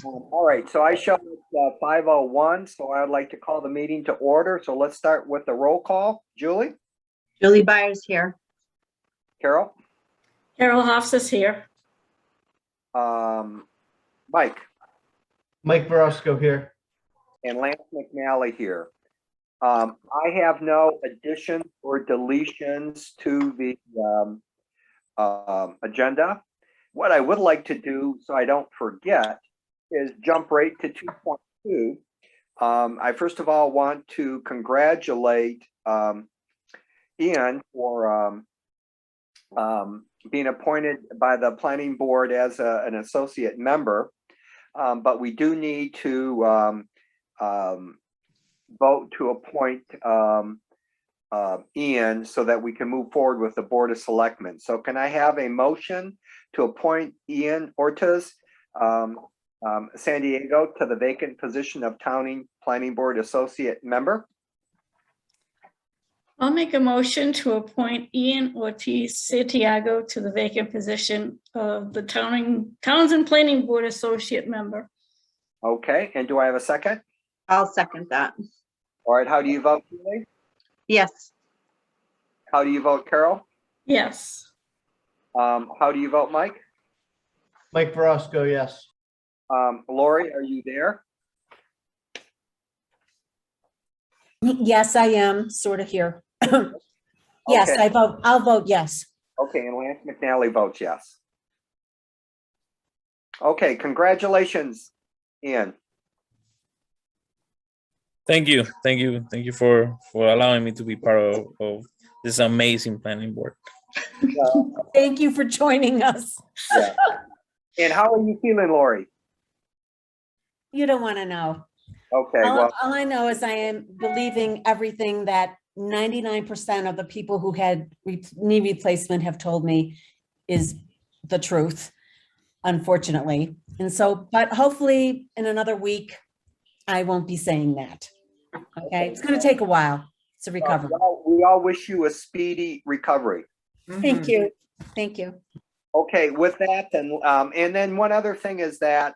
All right, so I show it's 5:01, so I'd like to call the meeting to order. So let's start with the roll call. Julie? Julie Byers here. Carol? Carol Hoffs is here. Mike? Mike Verosco here. And Lance McNally here. I have no additions or deletions to the agenda. What I would like to do, so I don't forget, is jump right to 2.2. I first of all want to congratulate Ian for being appointed by the planning board as an associate member. But we do need to vote to appoint Ian so that we can move forward with the Board of Selectmen. So can I have a motion to appoint Ian Ortiz San Diego to the vacant position of Planning Board Associate Member? I'll make a motion to appoint Ian Ortiz Santiago to the vacant position of the Townsend Planning Board Associate Member. Okay, and do I have a second? I'll second that. All right, how do you vote, Julie? Yes. How do you vote, Carol? Yes. How do you vote, Mike? Mike Verosco, yes. Lori, are you there? Yes, I am sort of here. Yes, Okay. I'll vote yes. Okay, and Lance McNally votes yes. Okay, congratulations, Ian. Thank you for allowing me to be part of this amazing planning board. Thank you for joining us. Yeah. And how are you feeling, Lori? You don't want to know. Okay, well, All I know is I am believing everything that 99% of the people who had knee replacement have told me is the truth, unfortunately. And so, but hopefully in another week, I won't be saying that. Okay, it's going to take a while to recover. we all wish you a speedy recovery. Thank you. Thank you. Okay, with that, then, and then one other thing is that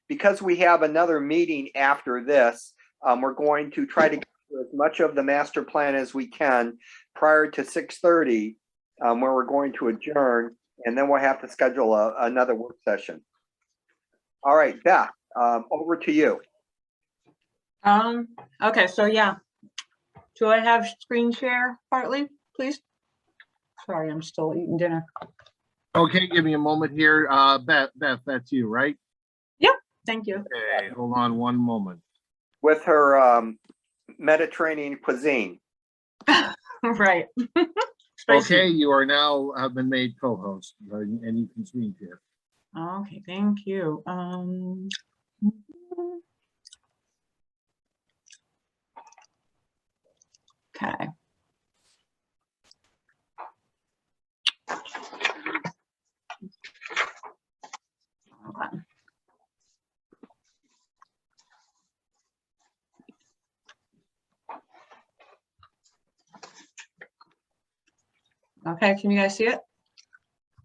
because we have another meeting after this, we're going to try to get through as much of the master plan as we can prior to 6:30, where we're going to adjourn, and then we'll have to schedule another work session. All right, Beth, over to you. Okay, so yeah. Do I have screen share partly, please? Sorry, I'm still eating dinner. Okay, give me a moment here. Beth, that's you, right? Yep, thank you. Okay, hold on one moment. With her Mediterranean cuisine. Right. Okay, you are now have been made co-host, and you can screen share. Okay, thank you. Okay. Hold on. Okay, can you guys see it?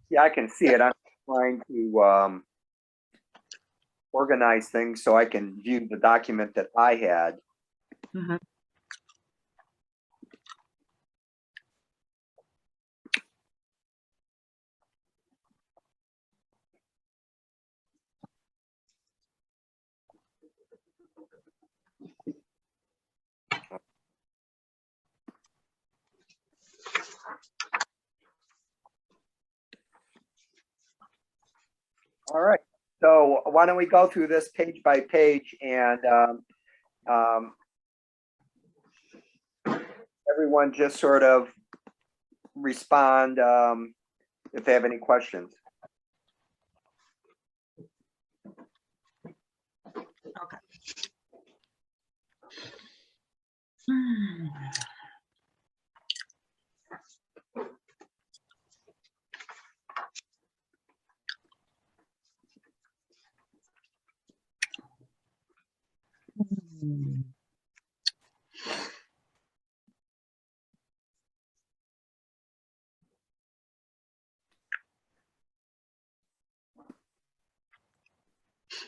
Yeah, I can see it. I'm trying to organize things so I can view the document that I had. Mhm. All right, so why don't we go through this page by page and everyone just sort of respond if they have any questions. Okay.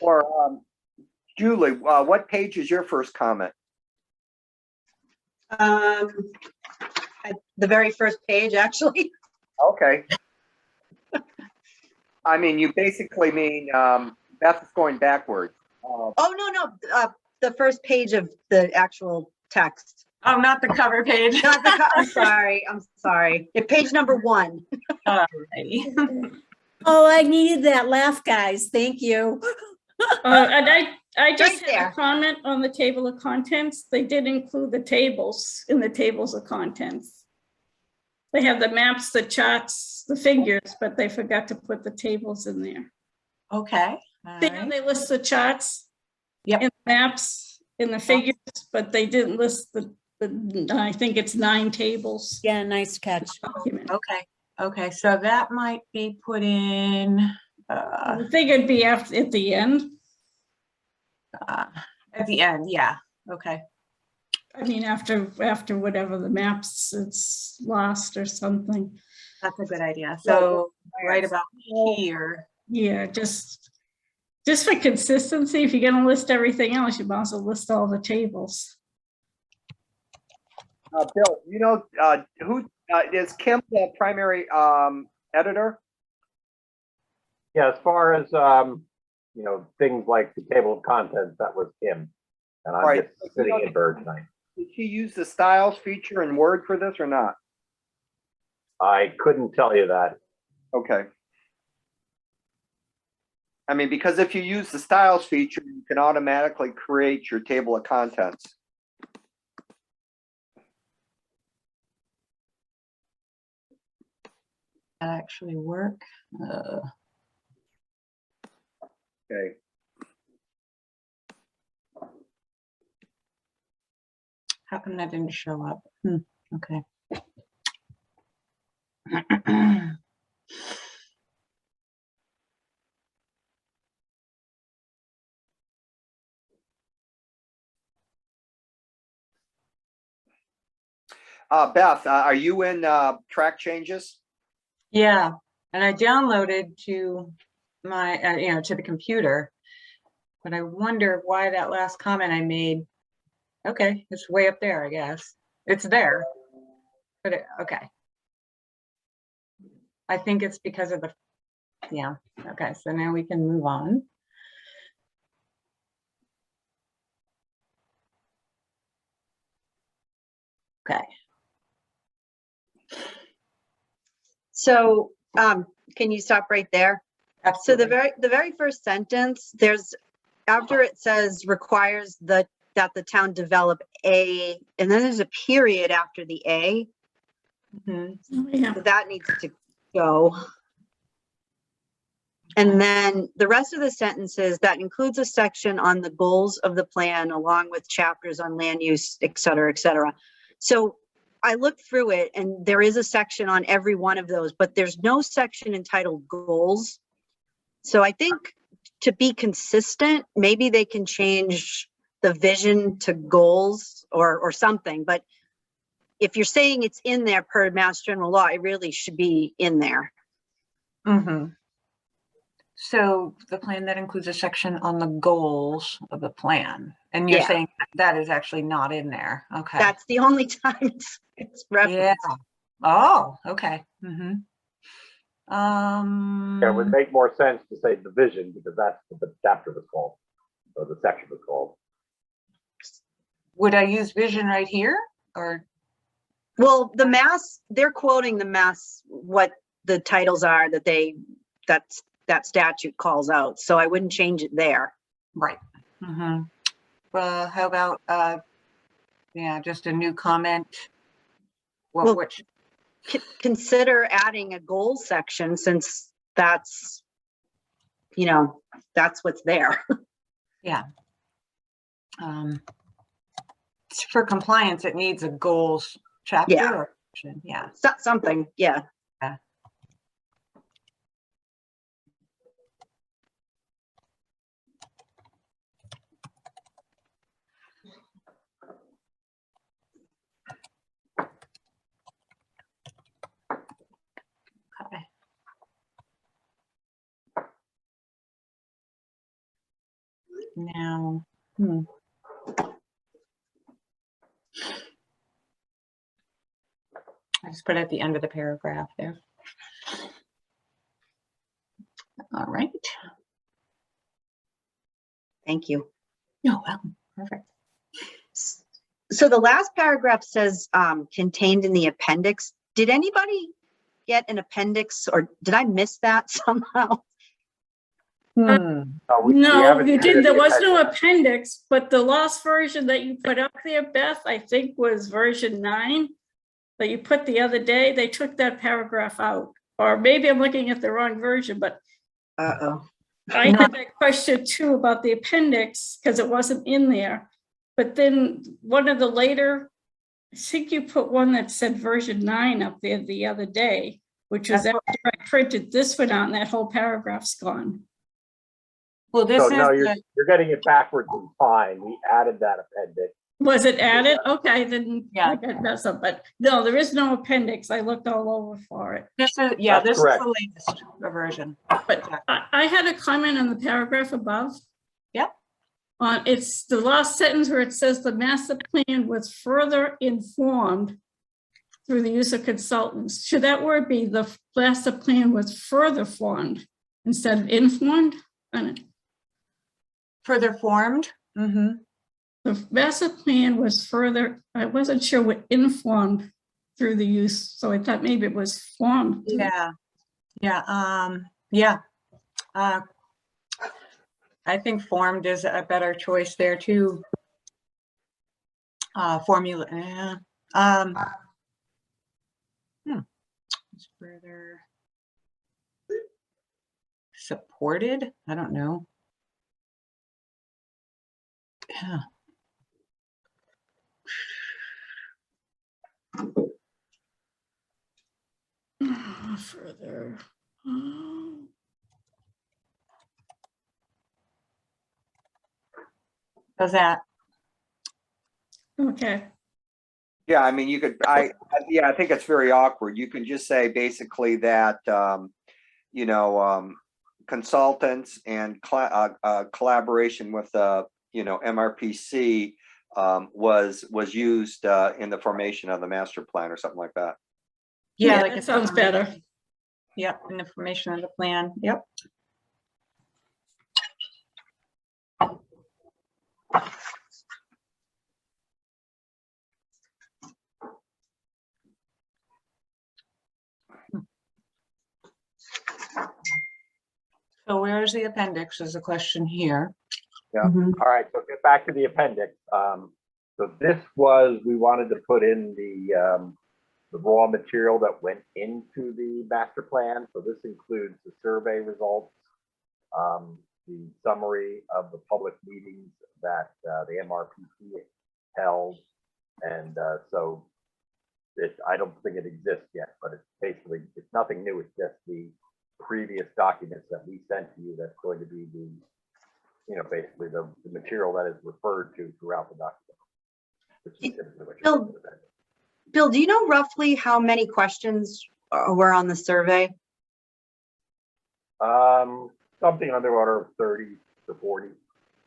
Or Julie, what page is your first comment? At the very first page, actually. Okay. I mean, you basically mean Beth is going backwards. Oh, no, the first page of the actual text. Oh, not the cover page. Not the, I'm sorry. Yeah, page number 1. Alrighty. Oh, I needed that laugh, guys. Thank you. And I just Right had there. a comment on the table of contents. They did include the tables in the tables of contents. They have the maps, the charts, the figures, but they forgot to put the tables in there. Okay. All See how right. they list the charts? Yep. And maps in the figures, but they didn't list the, I think it's 9 tables. Yeah, nice catch. Document. Okay. Okay. So that might be put in I figured it'd be after, at the end. at the end. Yeah. Okay. I mean, after whatever the maps, it's lost or something. That's a good idea. So right about here. Yeah, just for consistency, if you're gonna list everything else, you might as well list all the tables. Bill, you know, who is Kim the primary editor? Yeah, as far as, things like the table of contents, that was Kim. And I'm Right. just sitting in Bird tonight. Did she use the styles feature in Word for this or not? I couldn't tell you that. Okay. I mean, because if you use the styles feature, you can automatically create your table of contents. That actually work. Okay. How come that didn't show up? Okay. Beth, are you in track changes? Yeah, and I downloaded to my, to the computer, but I wonder why that last comment I made. Okay, it's way up there, I guess. It's there, but okay. I think it's because of the, yeah, okay, so now we can move on. Okay. So, can you stop right there? So Absolutely. the very first sentence, after it says requires that the town develop a, and then there's a period after the A. Mhm. Oh, yeah. So that needs to go. And then the rest of the sentences, that includes a section on the goals of the plan, along with chapters on land use, et cetera, et cetera. So I looked through it and there is a section on every one of those, but there's no section entitled goals. So I think to be consistent, maybe they can change the vision to goals or something. But if you're saying it's in there per Mass General Law, it really should be in there. Mm-hmm. So the plan that includes a section on the goals of the plan, and you're Yeah. saying that is actually not in there. Okay. That's the only time it's referenced. Yeah. Oh, okay. Yeah, it would make more sense to say division because that's what the chapter was called, or the section was called. Would I use vision right here or? Well, the mass, they're quoting the mass, what the titles are that statute calls out. So I wouldn't change it there. Right. Mm-hmm. How about, yeah, just a new comment? Well, Which? Consider adding a goal section since that's what's there. Yeah. For compliance, it needs a goals chapter. Yeah. Or section. Yeah. Something, yeah. Okay. now. I just put it at the end of the paragraph there. All right. Thank you. No, well, perfect. So the last paragraph says contained in the appendix. Did anybody get an appendix, or did I miss that somehow? We No, haven't you did. There submitted was the no appendix, but the last version that you put up there, Beth, I think was version 9 that you put the other day. They took that paragraph out, or maybe I'm looking at the wrong version, but Uh-oh. I had that question too about the appendix because it wasn't in there. But then one of the later, I think you put one that said version 9 up there the other day, which was That's after I printed this one out and that whole paragraph's gone. Well, this So is no, the, you're getting it backwards and fine. We added that appendix. Was it added? Okay, then Yeah. I got messed up, but no, there is no appendix. I looked all over for it. this is, yeah, That's this is correct. the latest version. But I had a comment on the paragraph above. Yep. It's the last sentence where it says the master plan was further informed through the use of consultants. Should that word be the master plan was further formed instead of informed? Further formed. The master plan was further, I wasn't sure what informed through the use, so I thought maybe it was formed. Yeah. Yeah. I think formed is a better choice there too. Formula. It's further supported. I don't know. Yeah. Further. Does that? Okay. Yeah, I mean, you could, I think it's very awkward. You can just say basically that, consultants and collaboration with, MRPC was used in the formation of the master plan or something like that. Yeah, That sounds better. Yep, and information on the plan. Yep. So where is the appendix is a question here. Yeah. All right, so get back to the appendix. So this was, we wanted to put in the raw material that went into the master plan. So this includes the survey results, the summary of the public meetings that the MRPC held. And so I don't think it exists yet, but it's basically, it's nothing new. It's just the previous documents that we sent to you that's going to be the, basically the material that is referred to throughout the document. Which is typically what you're looking at. Bill, do you know roughly how many questions were on the survey? Something on the order of 30 to 40.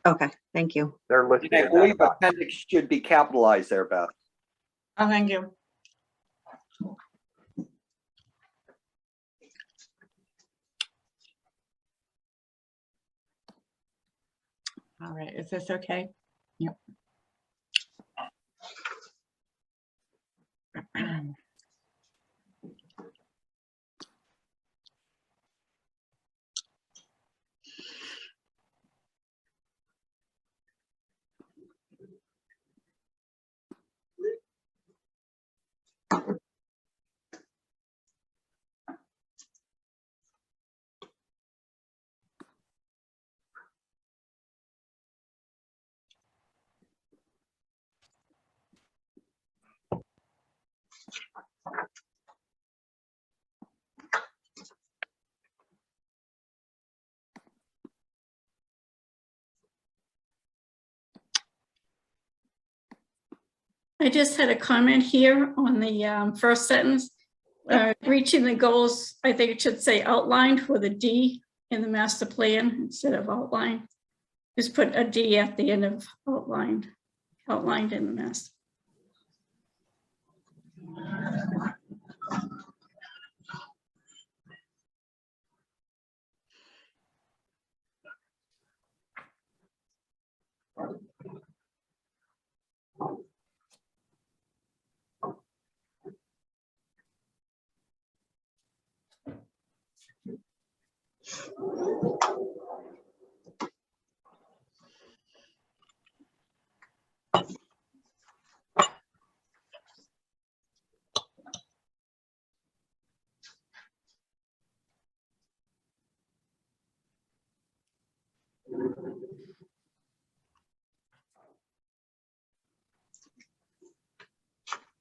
Okay, thank you. They're listed. I in that believe document. appendix should be capitalized there, Beth. Oh, thank you. All right, is this okay? Yep. I just had a comment here on the first sentence. Reaching the goals, I think it should say outlined with a D in the master plan instead of outline. Just put a D at the end of outlined in the master.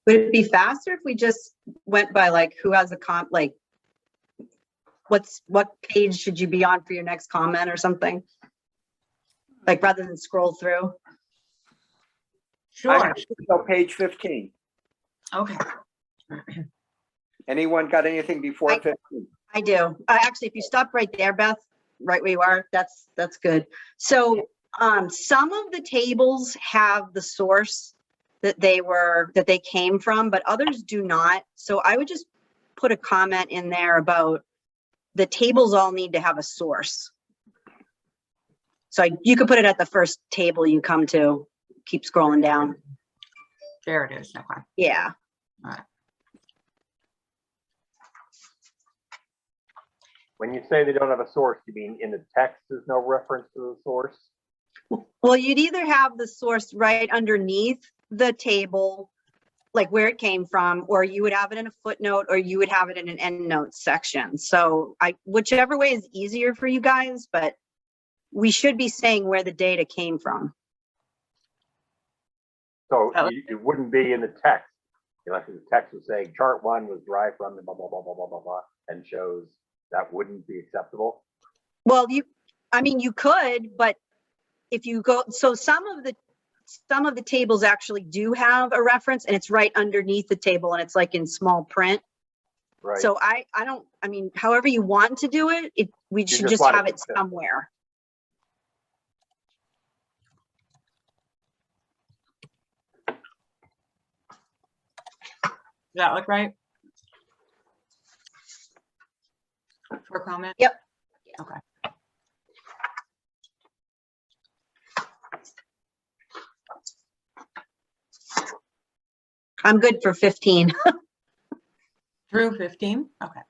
Would it be faster if we just went by like who has a like what page should you be on for your next comment or something? Like rather than scroll through? Sure. So page 15. Okay. Anyone got anything before 15? I do. Actually, if you stop right there, Beth, right where you are, that's good. So some of the tables have the source that they came from, but others do not. So I would just put a comment in there about the tables all need to have a source. So you could put it at the first table you come to. Keep scrolling down. There it is. Okay. Yeah. When you say they don't have a source, you mean in the text there's no reference to the source? Well, you'd either have the source right underneath the table, like where it came from, or you would have it in a footnote, or you would have it in an endnote section. So whichever way is easier for you guys, but we should be saying where the data came from. So it wouldn't be in the text. Unless the text was saying chart 1 was derived from the blah, blah, blah, blah, blah, blah, blah, and shows that wouldn't be acceptable. Well, you could, but if you go, so some of the tables actually do have a reference and it's right underneath the table and it's like in small print. Right. So however you want to do it, we should just have it somewhere. Does that look right? For comment? Yep. Okay. I'm good for 15. Through 15? Okay.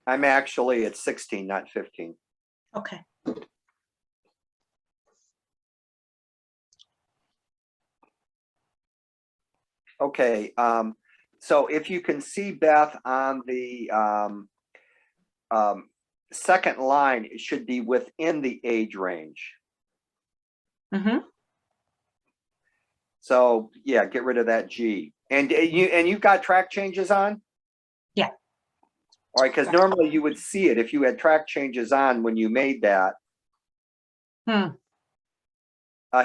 I'm actually at 16, not 15. Okay. Okay, so if you can see, Beth, on the second line, it should be within the age range. Mm-hmm. So yeah, get rid of that G. And you've got track changes on? Yeah. All right, because normally you would see it if you had track changes on when you made that.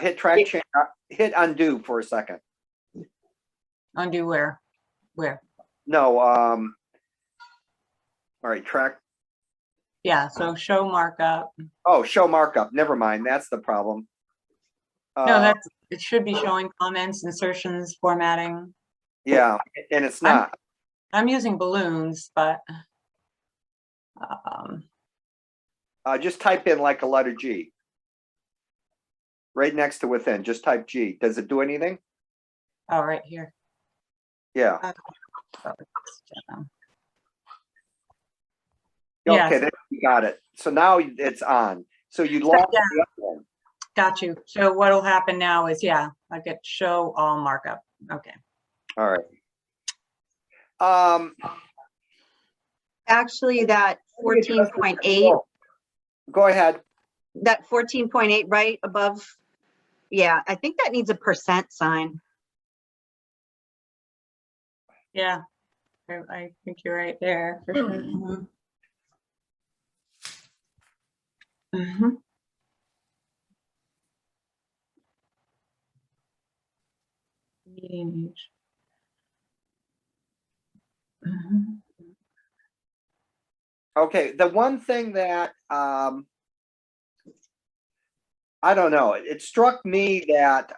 Hit track change, hit undo for a second. Undo where? Where? No, all right, track. Yeah, so show markup. Oh, show markup. Never mind. That's the problem. No, it should be showing comments, insertions, formatting. Yeah, and it's not. I'm using balloons, but Just type in like a letter G. Right next to within, just type G. Does it do anything? oh, right here. Yeah. Yeah, Okay, then you got it. So now it's on. So you lost yeah. the other one. Got you. So what'll happen now is, yeah, I get show all markup. Okay. All right. Actually, that 14.8, Go ahead. that 14.8 right above. Yeah, I think that needs a % sign. Yeah, I think you're right there. For sure. Mm-hmm. Meeting age. Okay, the one thing that, I don't know, it struck me that,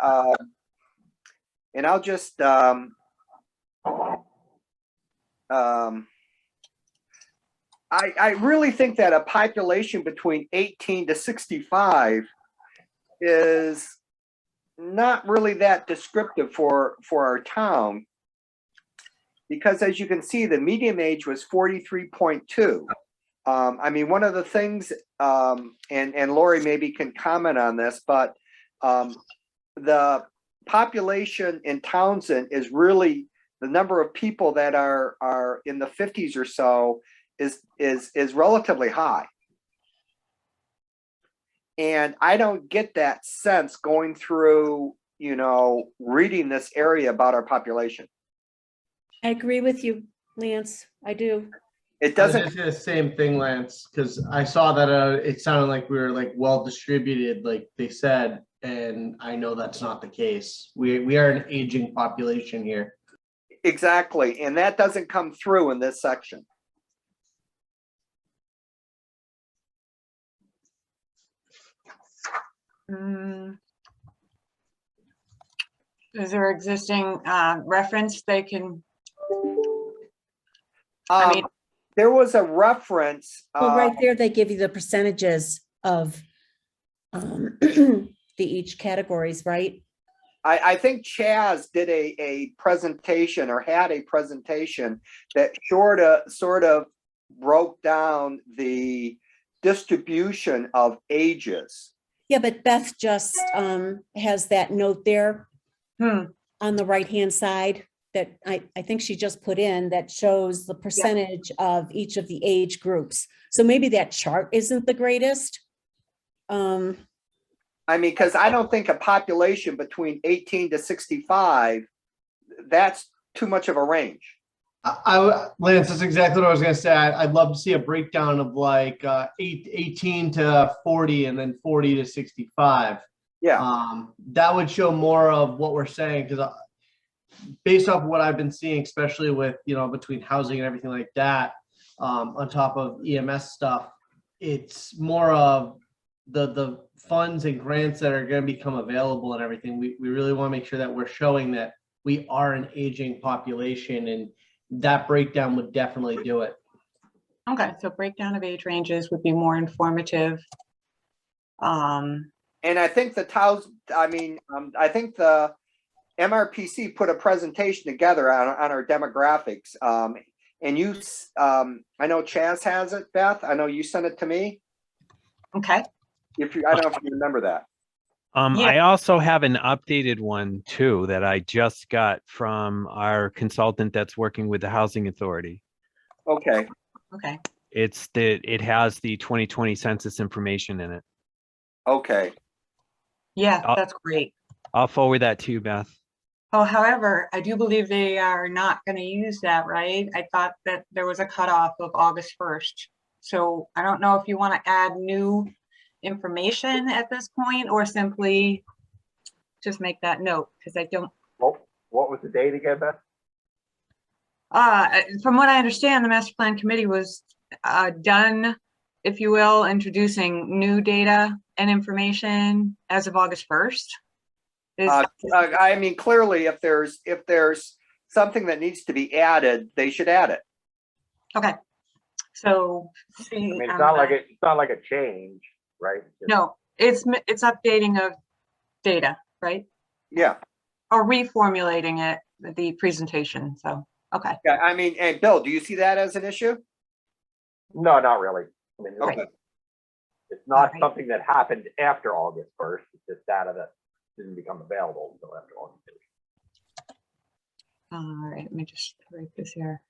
and I'll just, I really think that a population between 18 to 65 is not really that descriptive for our town. Because as you can see, the median age was 43.2. I mean, one of the things, and Lori maybe can comment on this, but the population in Townsend is really, the number of people that are in the 50s or so is relatively high. And I don't get that sense going through, you know, reading this area about our population. I agree with you, Lance. I do. It I was doesn't, just gonna say the same thing, Lance, because I saw that it sounded like we were like well distributed, like they said, and I know that's not the case. We are an aging population here. exactly, and that doesn't come through in this section. Is there existing reference they can, I mean, There was a reference, Well, right there, they give you the percentages of the each categories, right? I think Chaz did a presentation or had a presentation that sort of broke down the distribution of ages. Yeah, but Beth just has that note there on the right-hand side that I think she just put in that shows the percentage of each of the age groups. So maybe that chart isn't the greatest. I mean, because I don't think a population between 18 to 65, that's too much of a range. Lance, that's exactly what I was gonna say. I'd love to see a breakdown of like 18 to 40 and then 40 to 65. Yeah. That would show more of what we're saying, because based off what I've been seeing, especially with, you know, between housing and everything like that, on top of EMS stuff, it's more of the funds and grants that are going to become available and everything. We really want to make sure that we're showing that we are an aging population, and that breakdown would definitely do it. okay, so breakdown of age ranges would be more informative. And I think I think the MRPC put a presentation together on our demographics. And you, I know Chaz has it, Beth. I know you sent it to me. Okay, I don't know if you remember that. Yeah. I also have an updated one too that I just got from our consultant that's working with the Housing Authority. Okay. okay. It has the 2020 census information in it. Okay. Yeah, I'll- that's great. I'll forward that to you, Beth. Oh, however, I do believe they are not going to use that, right? I thought that there was a cutoff of August 1st. So I don't know if you want to add new information at this point or simply just make that note, because I don't. What was the date again, Beth? From what I understand, the master plan committee was done, if you will, introducing new data and information as of August 1st. I mean, clearly, if there's something that needs to be added, they should add it. Okay. So see, I mean, it's not like a change, right? no, it's updating of data, right? Yeah. Or reformulating it, the presentation. So, okay. Yeah. I mean, and Bill, do you see that as an issue? No, not really. I mean, Okay. it's not Alright. something that happened after August 1st. It's just data that didn't become available until after August 1st. All right, let me just write this here.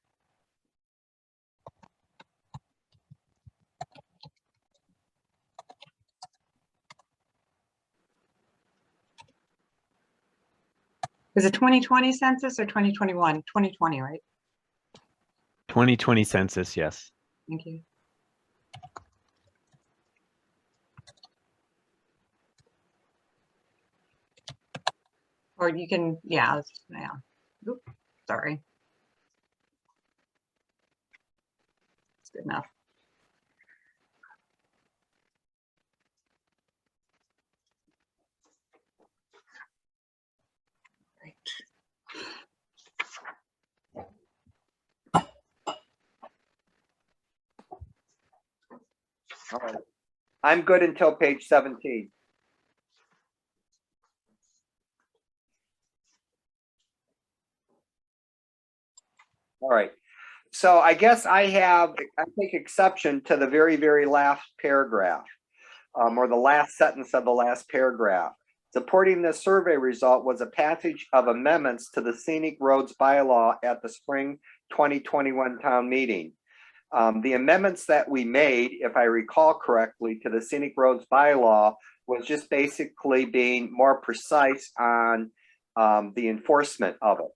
Is it 2020 census or 2021? 2020, right? 2020 census, yes. Thank you. Or you can, yeah. Oop, sorry. It's good enough. All right. I'm good until page 17. All right. So I guess I take exception to the very, very last paragraph, or the last sentence of the last paragraph. Supporting this survey result was a passage of amendments to the Scenic Roads Bylaw at the spring 2021 town meeting. The amendments that we made, if I recall correctly, to the Scenic Roads Bylaw was just basically being more precise on the enforcement of it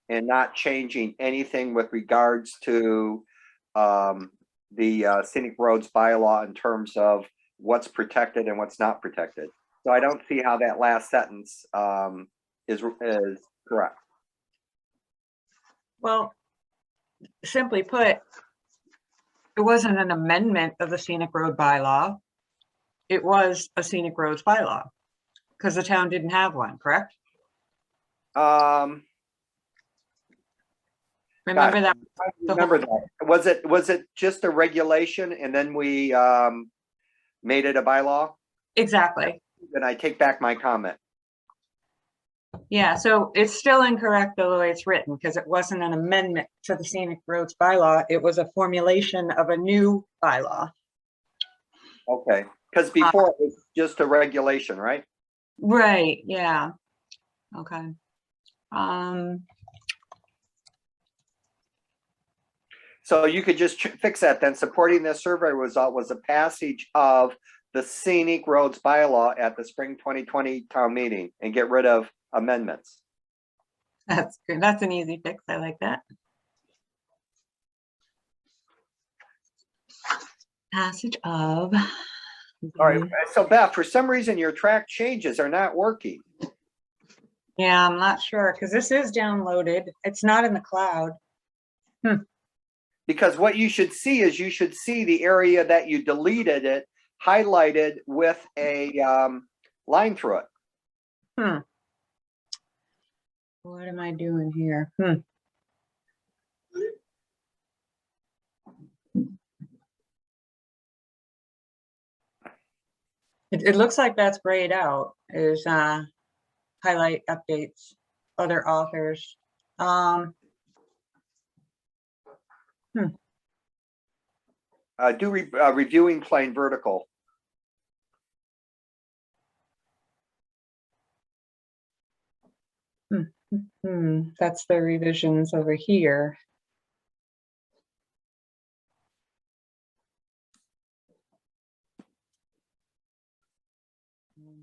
and not changing anything with regards to the Scenic Roads Bylaw in terms of what's protected and what's not protected. So I don't see how that last sentence is correct. Well, simply put, it wasn't an amendment of the scenic road bylaw. It was a scenic roads bylaw because the town didn't have one, correct? Remember that? I remember that. Was it just a regulation and then we made it a bylaw? Exactly. Then I take back my comment. Yeah, so it's still incorrect the way it's written because it wasn't an amendment to the scenic roads bylaw. It was a formulation of a new bylaw. Okay, because before it was just a regulation, right? Right, yeah. Okay. So you could just fix that then. Supporting this survey result was a passage of the Scenic Roads Bylaw at the spring 2020 town meeting and get rid of amendments. That's good. That's an easy fix. I like that. Passage of. All right, so Beth, for some reason your track changes are not working. Yeah, I'm not sure because this is downloaded. It's not in the cloud. Because what you should see is you should see the area that you deleted it highlighted with a line through it. What am I doing here? It looks like that's grayed out. Is highlight updates, other authors. Reviewing plain vertical. That's the revisions over here.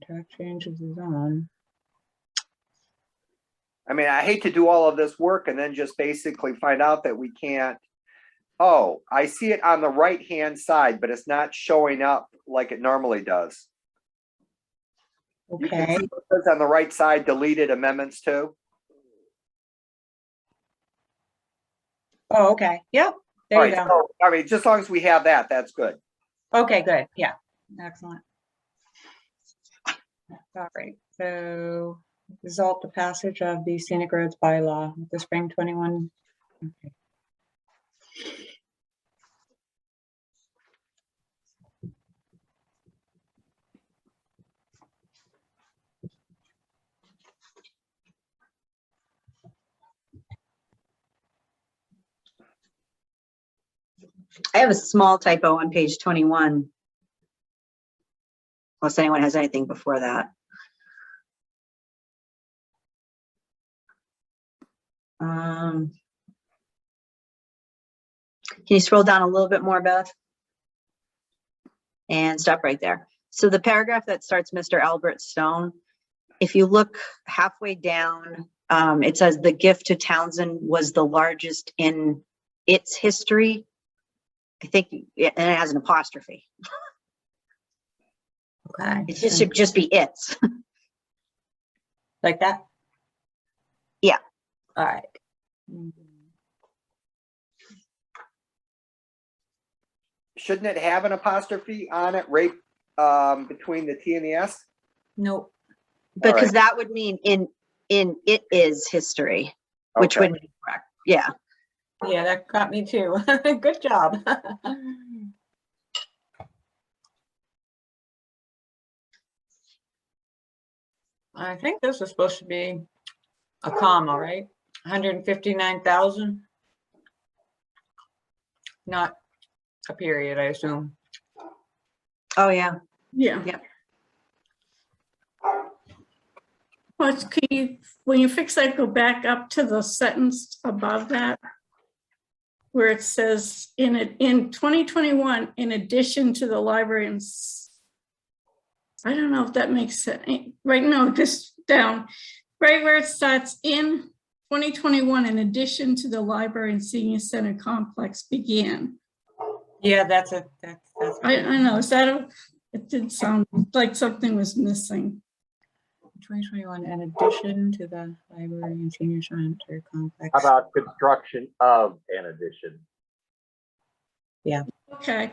Track changes is on. I mean, I hate to do all of this work and then just basically find out that we can't. Oh, I see it on the right-hand side, but it's not showing up like it normally does. You can Okay. see what it says on the right side, deleted amendments too. Oh, okay. Yep. There All you right, go. so, I mean, just as long as we have that, that's good. Okay, good. Yeah. Excellent. All right. So result the passage of the scenic roads bylaw, the spring 21. Okay. I have a small typo on page 21. Unless anyone has anything before that. Can you scroll down a little bit more, Beth? And stop right there. So the paragraph that starts Mr. Albert Stone, if you look halfway down, it says the gift to Townsend was the largest in its history. I think, and it has an apostrophe. Okay. It should just be its. Like that? Yeah. All right. Shouldn't it have an apostrophe on it right between the T and the S? Nope. Because that would mean in it is history, which Okay. would be correct. Yeah. Yeah, that got me too. Good job. I think this is supposed to be a comma, right? 159,000. Not a period, I assume. Oh, yeah. Yeah. Yep. But can you, when you fix that, go back up to the sentence above that, where it says in 2021, in addition to the library and I don't know if that makes sense. Right now, just down, right where it starts in 2021, in addition to the library and senior center complex began. Yeah, that's I know, is that it did sound like something was missing. 2021, in addition to the library and senior center complex. How about construction of an addition? Okay.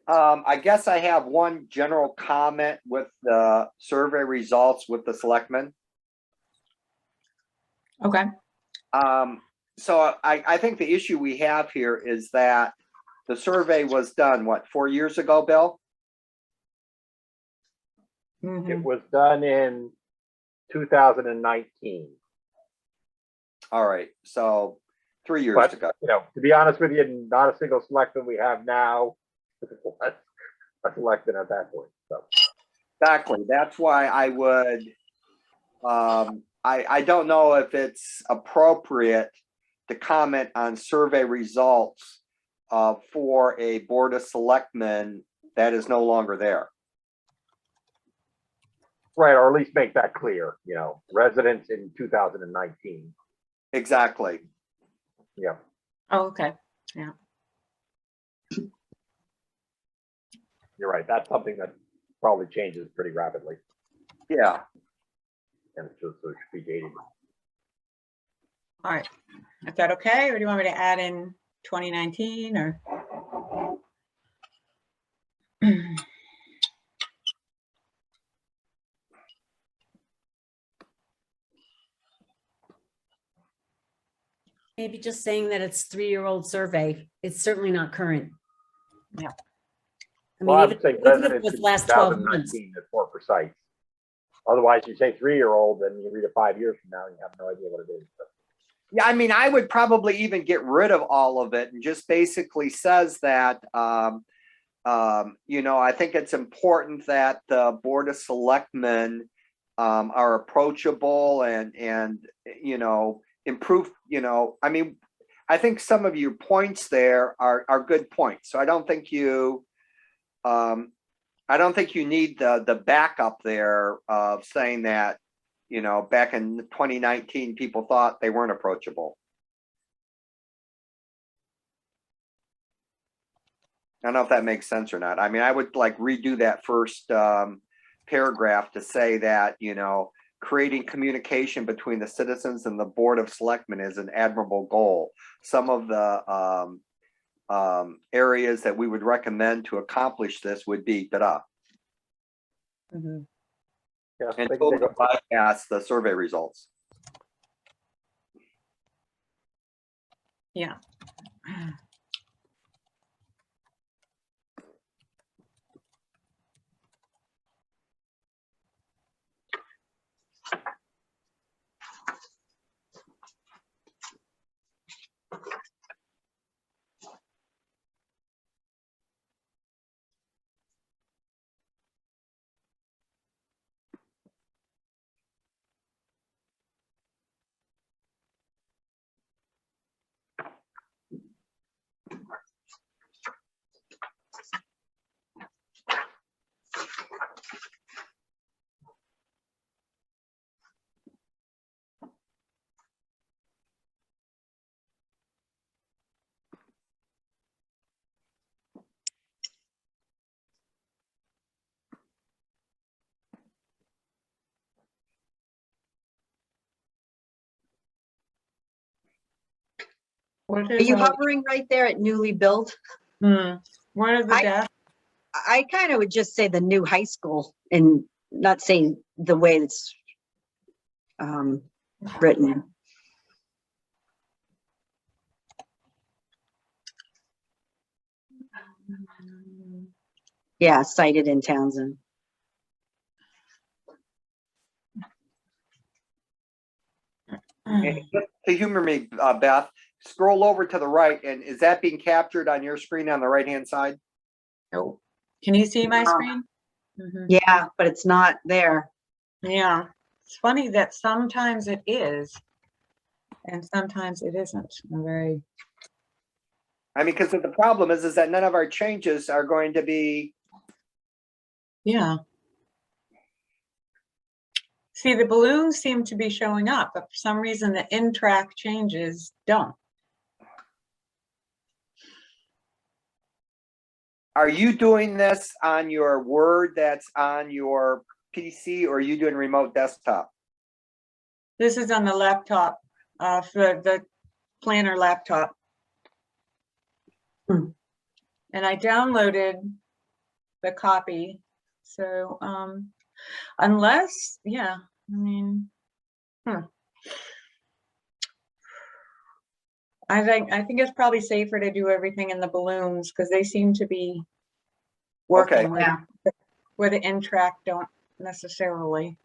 I guess I have one general comment with the survey results with the selectmen. Okay. So I think the issue we have here is that the survey was done, what, 4 years ago, Bill? Mhm. It was done in 2019. All right, so 3 years But, ago. you know, to be honest with you, not a single selectman we have now was a selectman at that point, so. Exactly, that's why I would, I don't know if it's appropriate to comment on survey results for a board of selectmen that is no longer there. Right, or at least make that clear, you know, residents in 2019. Exactly. Yeah. Oh, okay. Yeah. You're right. That's something that probably changes pretty rapidly. Yeah. And so it should be dated. All right. Is that okay? Or do you want me to add in 2019 or? Maybe just saying that it's 3-year-old survey. It's certainly not current. Yeah. I Well, mean, I even would say even if it residents was in last 12 months. 2019 is more precise. Otherwise, you say 3-year-old, then you read it 5 years from now, and you have no idea what it is. But Yeah, I mean, I would probably even get rid of all of it and just basically says that, you know, I think it's important that the Board of Selectmen are approachable and, you know, improve, you know, I mean, I think some of your points there are good points. So I don't think you need the backup there of saying that, you know, back in 2019, people thought they weren't approachable. I don't know if that makes sense or not. I mean, I would like redo that first paragraph to say that, you know, creating communication between the citizens and the Board of Selectmen is an admirable goal. Some of the areas that we would recommend to accomplish this would be da-da. Mhm. yeah, And they can totally take a- bypass the survey results. Yeah. What Are is you a- hovering right there at newly built? What is the I- dash? I kind of would just say the new high school and not saying the way it's written. Yeah, cited in Townsend. And just to humor me, Beth, scroll over to the right, and is that being captured on your screen on the right-hand side? Oh, can you see my Um, screen? Mhm. Yeah, but it's not there. Yeah, it's funny that sometimes it is and sometimes it isn't. I'm very, I mean, because the problem is that none of our changes are going to be, yeah. See, the balloons seem to be showing up, but for some reason the in-track changes don't. are you doing this on your Word that's on your PC, or are you doing remote desktop? This is on the laptop, for the planner laptop. Hmm. And I downloaded the copy. So, unless, yeah, I mean, I think it's probably safer to do everything in the balloons because they seem to be Okay. working Yeah. where the in-track don't necessarily.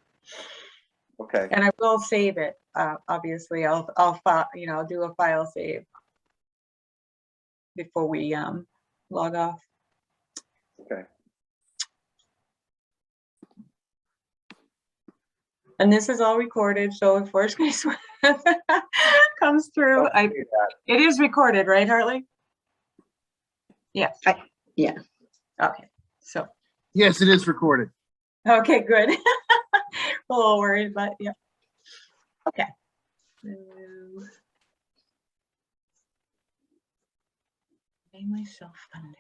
Okay, And I will save it. Obviously, I'll file, I'll do a file save before we log off. okay. And this is all recorded, so if worst case comes through, it is recorded, right, Hartley? Yes. Yeah. Okay, so, Yes, it is recorded. okay, good. A little worried, but yeah. Okay. So, mainly self-funded.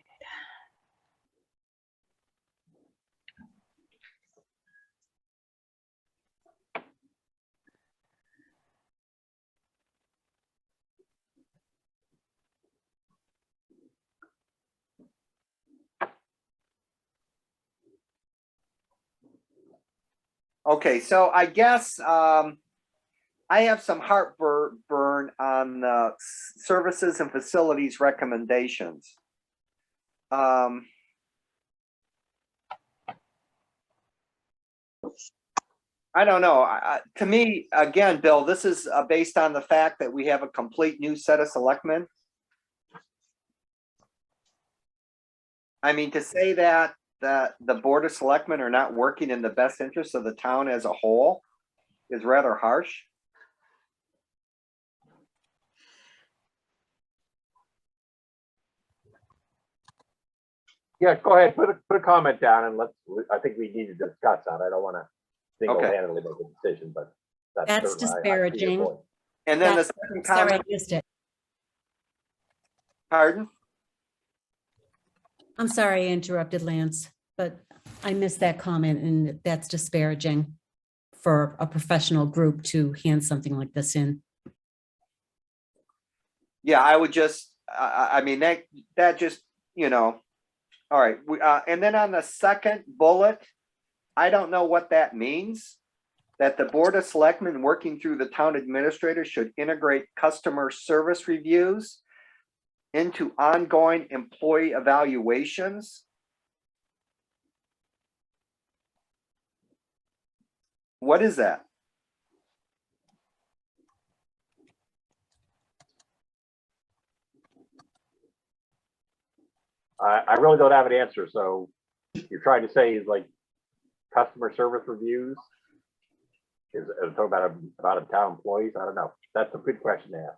Okay, so I guess I have some heartburn on the services and facilities recommendations. I don't know. To me, again, Bill, this is based on the fact that we have a complete new set of selectmen. I mean, to say that the Board of Selectmen are not working in the best interest of the town as a whole is rather harsh. Yeah, go ahead, put a comment down and I think we need to discuss that. I don't want to single-handedly make a decision, but That's certainly, I see your disparaging. point. And then the That's- second Sorry, I comment, missed it. pardon? I'm sorry I interrupted, Lance, but I missed that comment and that's disparaging for a professional group to hand something like this in. Yeah, I would just, I mean, that just, all right. And then on the second bullet, I don't know what that means. That the Board of Selectmen working through the town administrator should integrate customer service reviews into ongoing employee evaluations. What is that? I really don't have an answer. So you're trying to say is like customer service reviews? Is talking about town employees? I don't know. That's a good question to ask.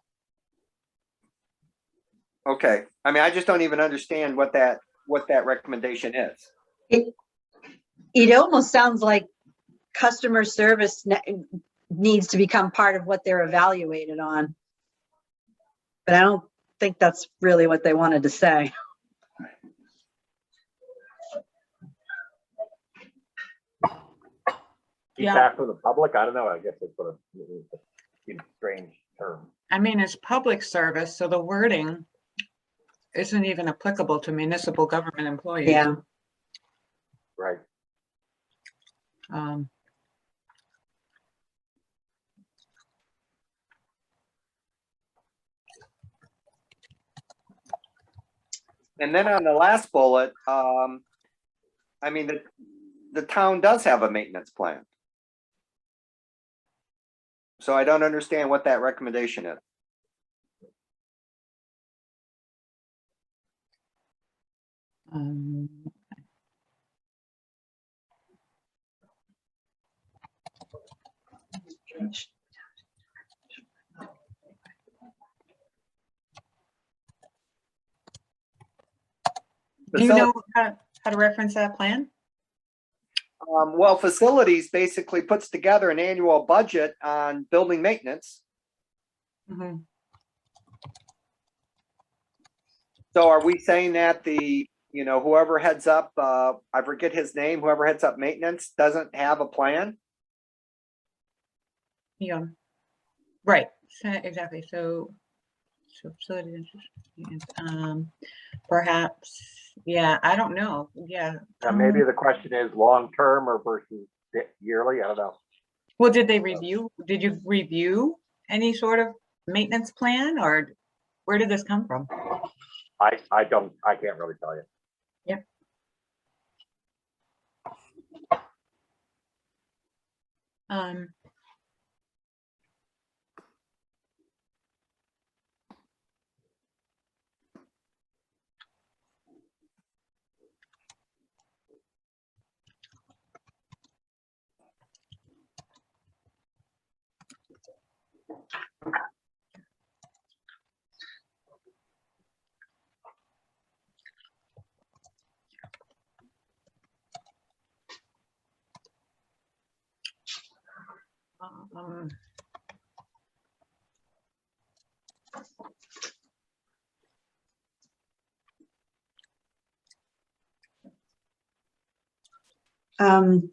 Okay. I mean, I just don't even understand what that recommendation is. It almost sounds like customer service needs to become part of what they're evaluated on. But I don't think that's really what they wanted to say. Yeah. Feedback from the public? I don't know. I guess it's sort of a strange term. I mean, it's public service, so the wording isn't even applicable to municipal government employees. Yeah. Right. Um, And then on the last bullet, I mean, the town does have a maintenance plan. So I don't understand what that recommendation is. um, Do you know how to reference that plan? Well, facilities basically puts together an annual budget on building maintenance. Mhm. So are we saying that whoever heads up, I forget his name, whoever heads up maintenance doesn't have a plan? Yeah, right, exactly. So facilities, perhaps, yeah, I don't know. Yeah. Maybe the question is long-term or versus yearly, I don't know. Well, did you review any sort of maintenance plan, or where did this come from? I can't really tell you. Yeah.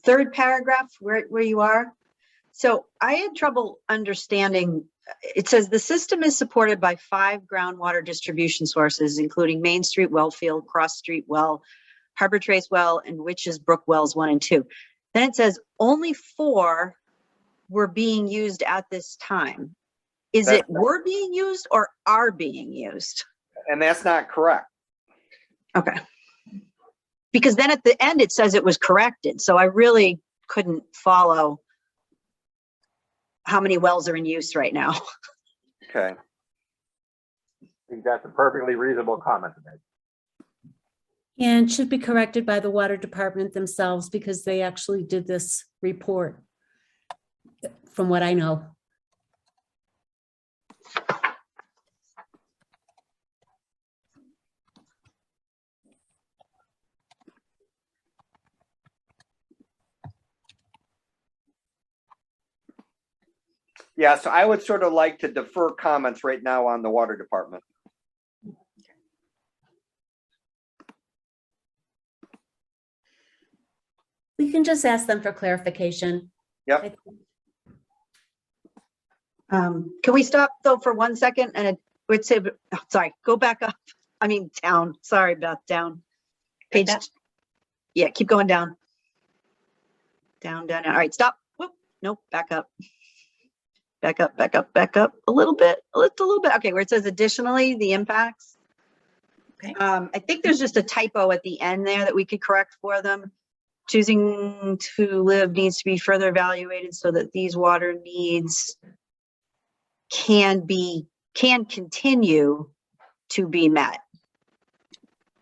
Third paragraph, where you are. So I had trouble understanding. It says the system is supported by 5 groundwater distribution sources, including Main Street Wellfield, Cross Street Well, Harbor Trace Well, and Witches Brook Wells 1 and 2. Then it says only 4 were being used at this time. Is it were being used or are being used? And that's not correct. Okay. Because then at the end, it says it was corrected. So I really couldn't follow how many wells are in use right now. Okay. I think that's a perfectly reasonable comment to make. And should be corrected by the water department themselves because they actually did this report, from what I know. Yeah, so I would sort of like to defer comments right now on the water department. We can just ask them for clarification. Yep. Can we stop though for 1 second and it would say, oh, sorry, go back up. I mean, down. Sorry, Beth, down. Page. Yeah, keep going down. Down, down, down. All right, stop. Whoop. Nope, back up. Back up, back up, back up a little bit, a little bit. Okay, where it says additionally, the impacts. Okay. I think there's just a typo at the end there that we could correct for them. Choosing to live needs to be further evaluated so that these water needs can continue to be met.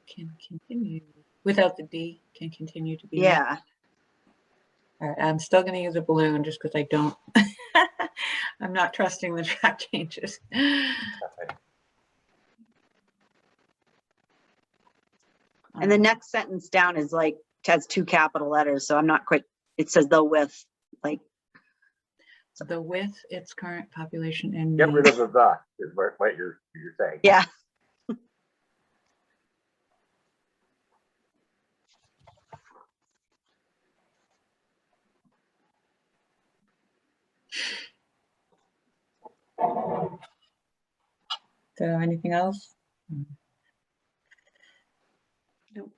Can continue without the D, can continue to be. Yeah. All right, I'm still going to use a balloon just because I don't. I'm not trusting the track changes. And the next sentence down is like, has 2 capital letters. So I'm not quite, it says the with, like. The with its current population and. Get rid of the is what you're saying. Yeah. So anything else? Nope.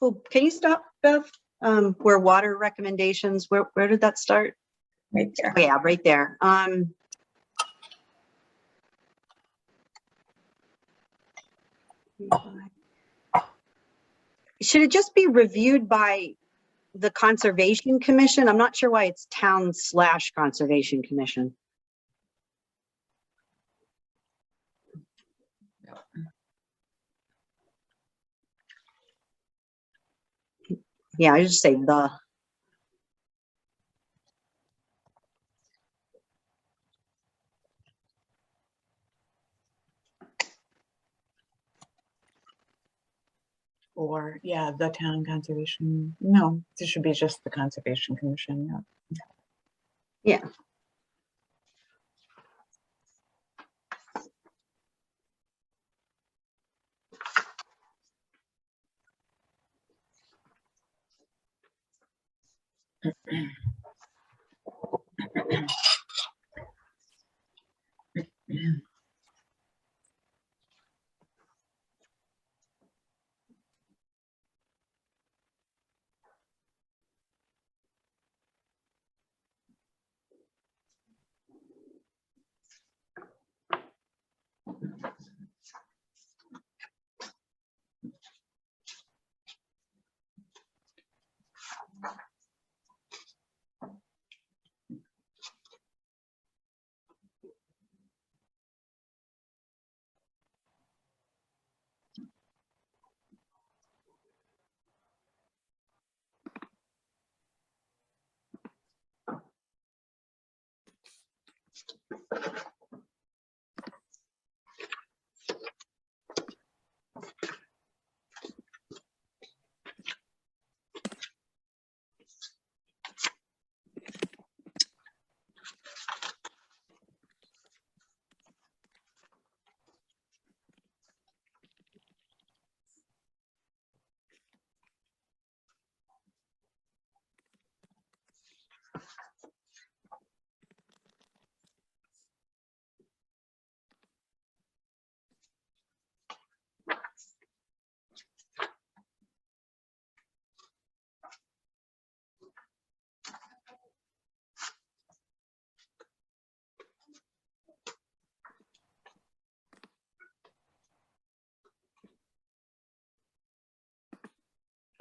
Oh, can you stop, Beth? Where water recommendations, where did that start? Right there. Oh, yeah, right there. Should it just be reviewed by the Conservation Commission? I'm not sure why it's town/Conservation Commission. Yeah, I just say the. Or, yeah, the town conservation. No, this should be just the Conservation Commission. Yeah. Yeah.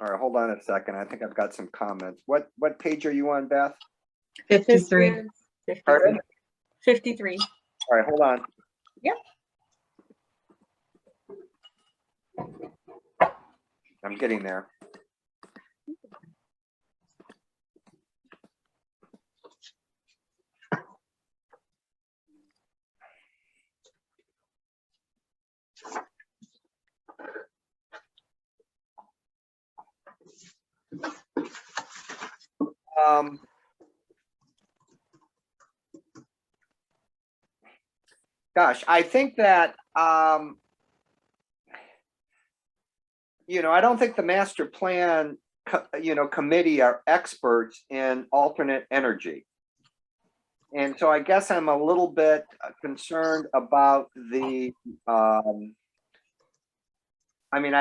All right, hold on a second. I think I've got some comments. What page are you on, Beth? 53. 53. Pardon? 53. All right, hold on. Yep. I'm getting there. Gosh, I think that, I don't think the master plan, committee are experts in alternate energy. And so I guess I'm a little bit concerned about the, I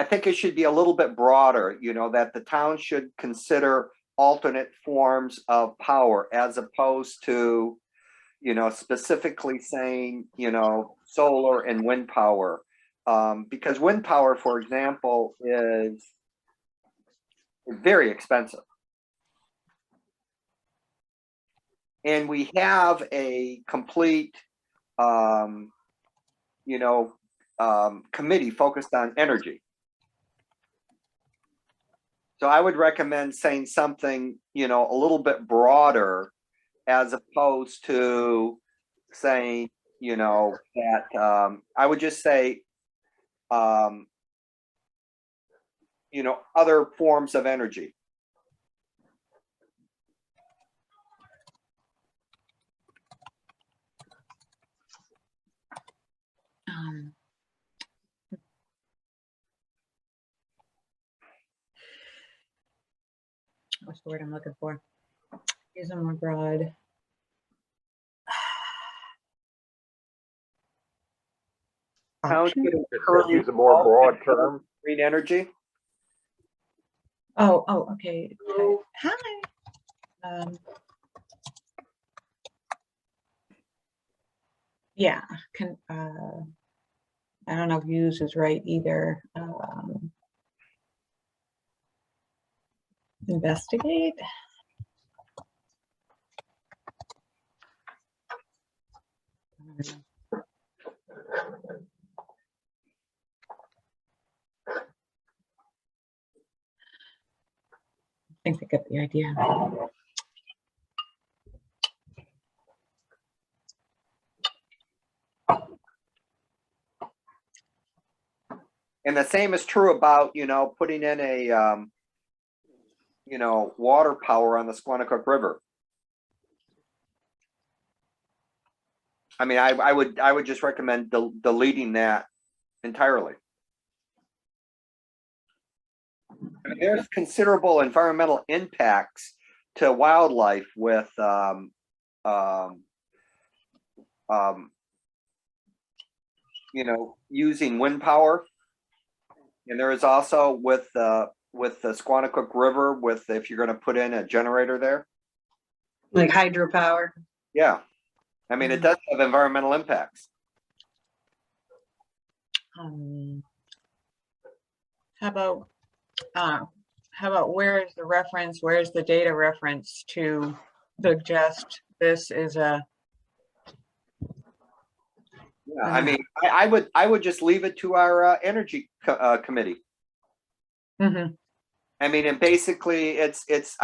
think it should be a little bit broader, that the town should consider alternate forms of power as opposed to, specifically saying, solar and wind power. Because wind power, for example, is very expensive. And we have a complete, committee focused on energy. So I would recommend saying something, a little bit broader as opposed to saying, that I would just say, other forms of energy. what's the word I'm looking for? Use them more broad. Town Option? should Just encourage use a more broad term. green energy. Oh, okay. Hi. Yeah, I don't know if use is right either. Investigate. I think I get the idea. And the same is true about, putting in a, water power on the Squanicook River. I mean, I would just recommend deleting that entirely. I mean, there's considerable environmental impacts to wildlife with using wind power. And there is also with the Squanicook River, with if you're going to put in a generator there. Like hydropower. Yeah. I mean, it does have environmental impacts. How about where is the reference? Where's the data reference to suggest this is a? Yeah, I mean, I would just leave it to our energy committee. Mm-hmm. I mean, and basically, I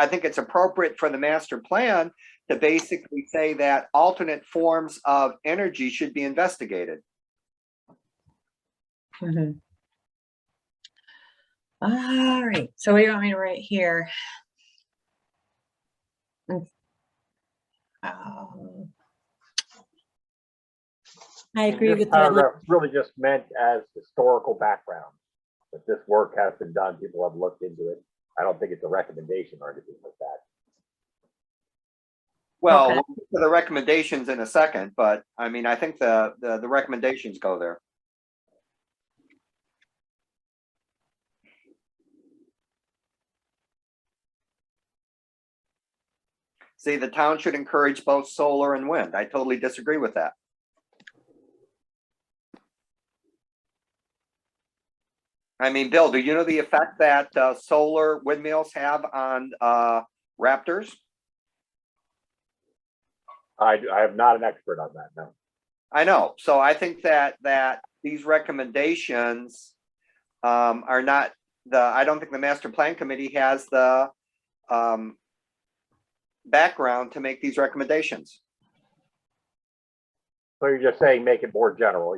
think it's appropriate for the master plan to basically say that alternate forms of energy should be investigated. Mm-hmm. All right. So what do you want me to write here? I agree This with that. paragraph really just meant as historical background, that this work has been done, people have looked into it. I don't think it's a recommendation or anything like that. Well, Okay. we'll get to the recommendations in a second, but I mean, I think the recommendations go there. See, the town should encourage both solar and wind. I totally disagree with that. I mean, Bill, do you know the effect that solar windmills have on raptors? I am not an expert on that, no. I know. So I think that these recommendations are not I don't think the master plan committee has the background to make these recommendations. So you're just saying make it more general,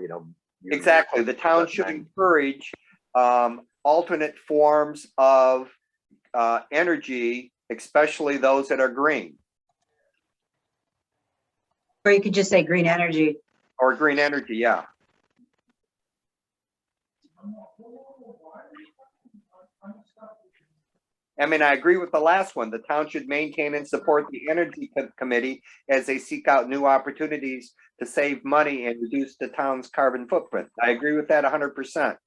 Exactly. The town should encourage alternate forms of energy, especially those that are green. Or you could just say green energy. Or green energy, yeah. I mean, I agree with the last one. The town should maintain and support the energy committee as they seek out new opportunities to save money and reduce the town's carbon footprint. I agree with that 100%.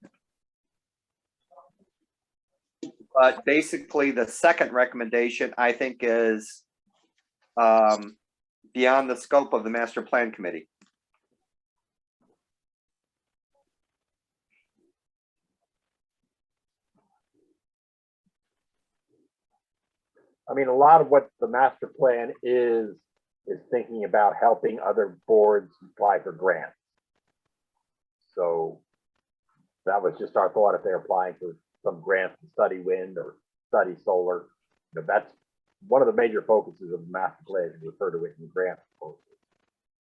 But basically, the second recommendation, I think, is beyond the scope of the master plan committee. I mean, a lot of what the master plan is thinking about helping other boards apply for grants. So that was just our thought if they're applying for some grants to study wind or study solar. That's one of the major focuses of the master plan, to refer to it in grant proposals.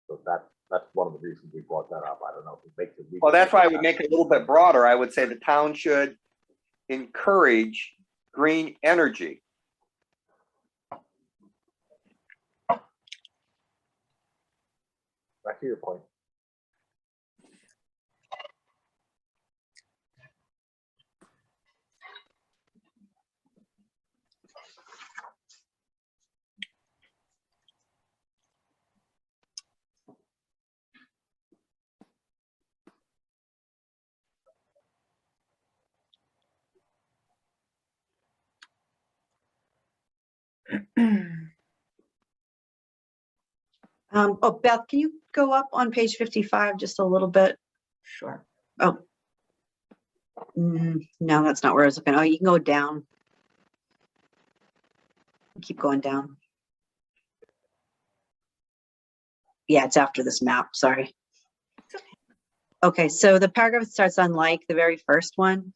So that's one of the reasons we brought that up. I don't know if it makes it. Well, that's why I would make it a little bit broader. I would say the town should encourage green energy. I see your point. Oh, Beth, can you go up on page 55 just a little bit? Sure. Oh. No, that's not where I was looking. Oh, you can go down. Keep going down. Yeah, it's after this map, sorry. Okay, so the paragraph starts on like the very first one.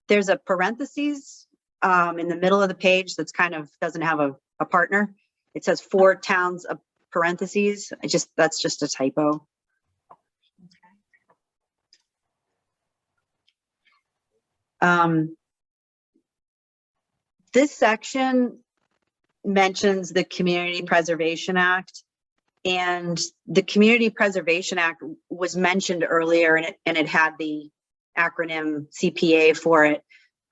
There's a parentheses in the middle of the page that's kind of doesn't have a partner. It says 4 towns of parentheses. That's just a typo. This section mentions the Community Preservation Act, and the Community Preservation Act was mentioned earlier, and it had the acronym CPA for it.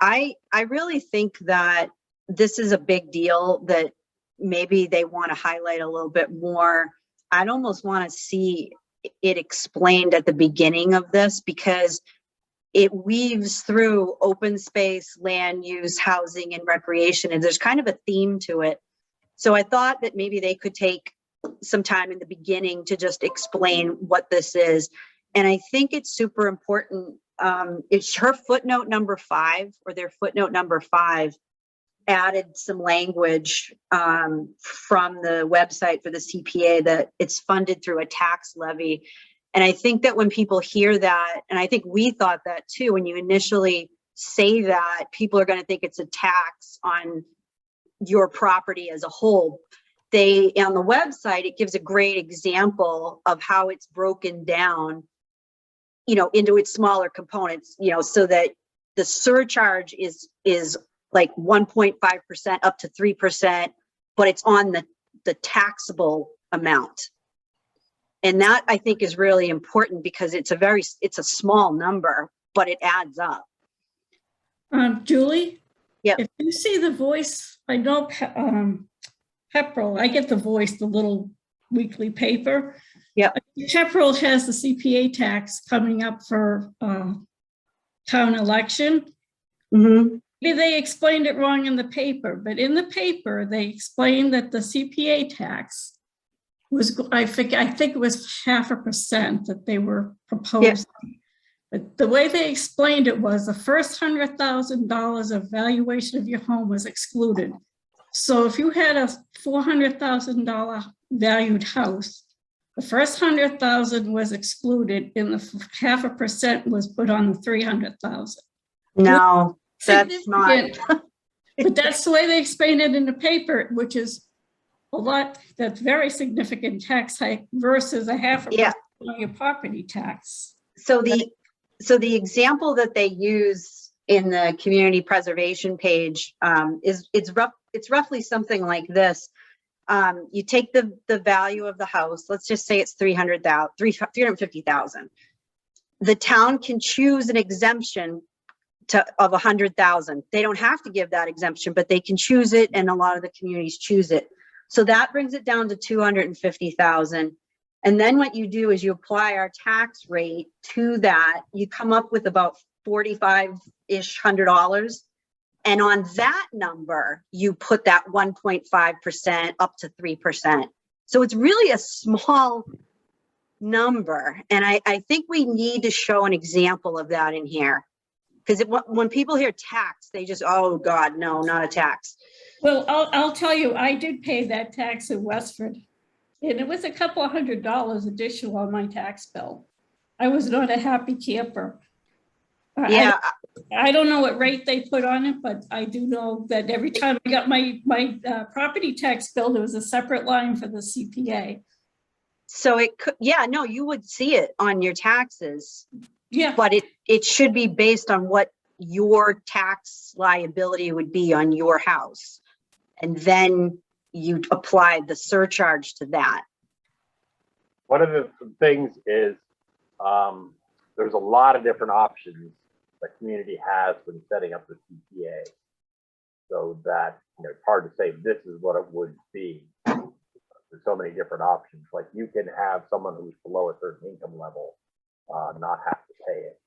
I really think that this is a big deal that maybe they want to highlight a little bit more. I'd almost want to see it explained at the beginning of this, because it weaves through open space, land use, housing, and recreation, and there's kind of a theme to it. So I thought that maybe they could take some time in the beginning to just explain what this is. And I think it's super important. It's her footnote number 5, or their footnote number 5, added some language from the website for the CPA that it's funded through a tax levy. And I think that when people hear that, and I think we thought that too, when you initially say that, people are going to think it's a tax on your property as a whole. On the website, it gives a great example of how it's broken down, into its smaller components, so that the surcharge is like 1.5% up to 3%, but it's on the taxable amount. And that, I think, is really important, because it's a small number, but it adds up. Julie? Yeah. If you see the Voice, I know Pepperell, I get the Voice, the little weekly paper. Yeah. Pepperell has the CPA tax coming up for town election. Mm-hmm. Maybe they explained it wrong in the paper, but in the paper, they explained that the CPA tax was, I think it was 0.5% that they were proposing. Yeah. But the way they explained it was the first $100,000 of valuation of your home was excluded. So if you had a $400,000 valued house, the first 100,000 was excluded, and the 0.5% was put on the 300,000. No, that's not. But that's the way they explained it in the paper, which is a lot. That's very significant tax hike versus a 0.5% on your property tax. So the example that they use in the community preservation page it's roughly something like this. You take the value of the house. Let's just say it's $350,000. The town can choose an exemption of 100,000. They don't have to give that exemption, but they can choose it, and a lot of the communities choose it. So that brings it down to 250,000. And then what you do is you apply our tax rate to that. You come up with about $45-ish $100. And on that number, you put that 1.5% up to 3%. So it's really a small number. And I think we need to show an example of that in here. Because when people hear tax, they just, oh God, no, not a tax. Well, I'll tell you, I did pay that tax in Westford. And it was a couple of $100 additional on my tax bill. I was not a happy camper. Yeah. I don't know what rate they put on it, but I do know that every time I got my property tax bill, there was a separate line for the CPA. So it could, no, you would see it on your taxes. Yeah. But it should be based on what your tax liability would be on your house. And then you apply the surcharge to that. One of the things is there's a lot of different options the community has when setting up the CPA, so that it's hard to say this is what it would be. There's so many different options. Like you can have someone who's below a certain income level not have to pay it.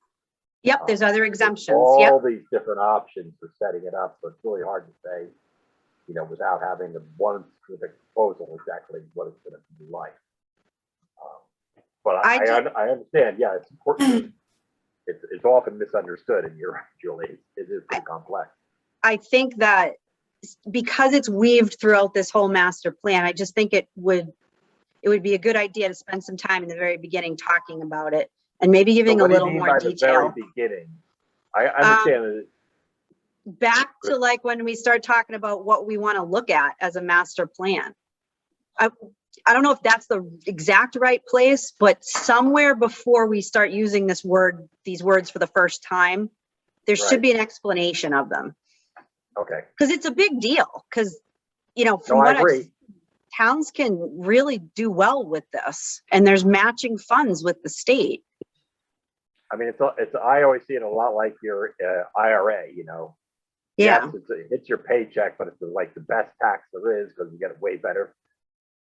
Yep, there's other exemptions. All these different options for setting it up, so it's really hard to say without having the one specific proposal exactly what it's going to be like. But I I understand. Yeah, it's important. It's often misunderstood, and you're right, Julie. It is pretty complex. I think that because it's weaved throughout this whole master plan, I just think it would be a good idea to spend some time in the very beginning talking about it and maybe giving So a what do you little mean more by the detail. very beginning? I understand that. Back to like when we start talking about what we want to look at as a master plan. I don't know if that's the exact right place, but somewhere before we start using these words for the first time, there should Right. be an explanation of them. Okay. Because it's a big deal. Because, from No, I what I've agree. seen, towns can really do well with this, and there's matching funds with the state. I mean, I always see it a lot like your IRA. Yeah. Yes, it hits your paycheck, but it's like the best tax there is because you get it way better.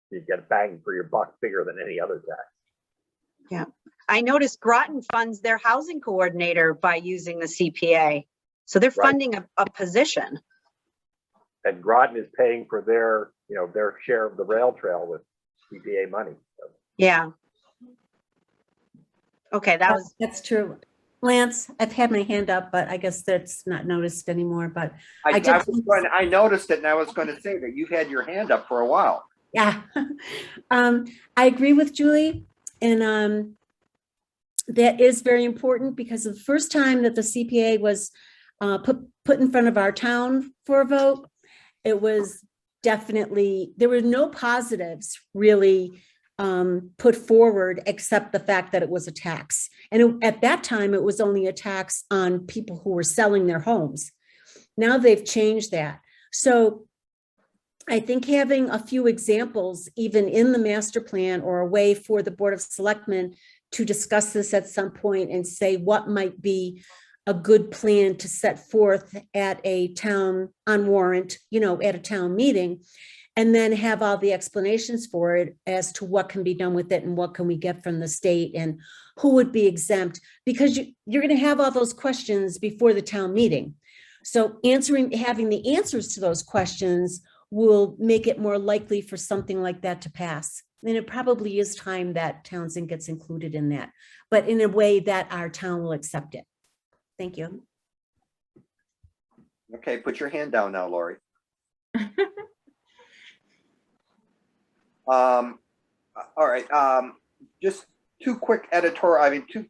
You get a bang for your buck bigger than any other tax. Yeah. I noticed Groton funds their housing coordinator by using the CPA. So they're Right. funding a position. And Groton is paying for their share of the rail trail with CPA money. So, Yeah. Okay, That's true. Lance, I've had my hand up, but I guess that's not noticed anymore, but I just- noticed it, and I was going to say that you've had your hand up for a while. yeah. I agree with Julie, and that is very important because the first time that the CPA was put in front of our town for a vote, it was definitely, there were no positives really put forward except the fact that it was a tax. And at that time, it was only a tax on people who were selling their homes. Now they've changed that. So I think having a few examples, even in the master plan, or a way for the Board of Selectmen to discuss this at some point and say what might be a good plan to set forth at a town on warrant, at a town meeting, and then have all the explanations for it as to what can be done with it and what can we get from the state and who would be exempt, because you're going to have all those questions before the town meeting. So having the answers to those questions will make it more likely for something like that to pass. And it probably is time that Townsend gets included in that, but in a way that our town will accept it. Thank you. Okay, put your hand down now, Lori. All right. Just two quick two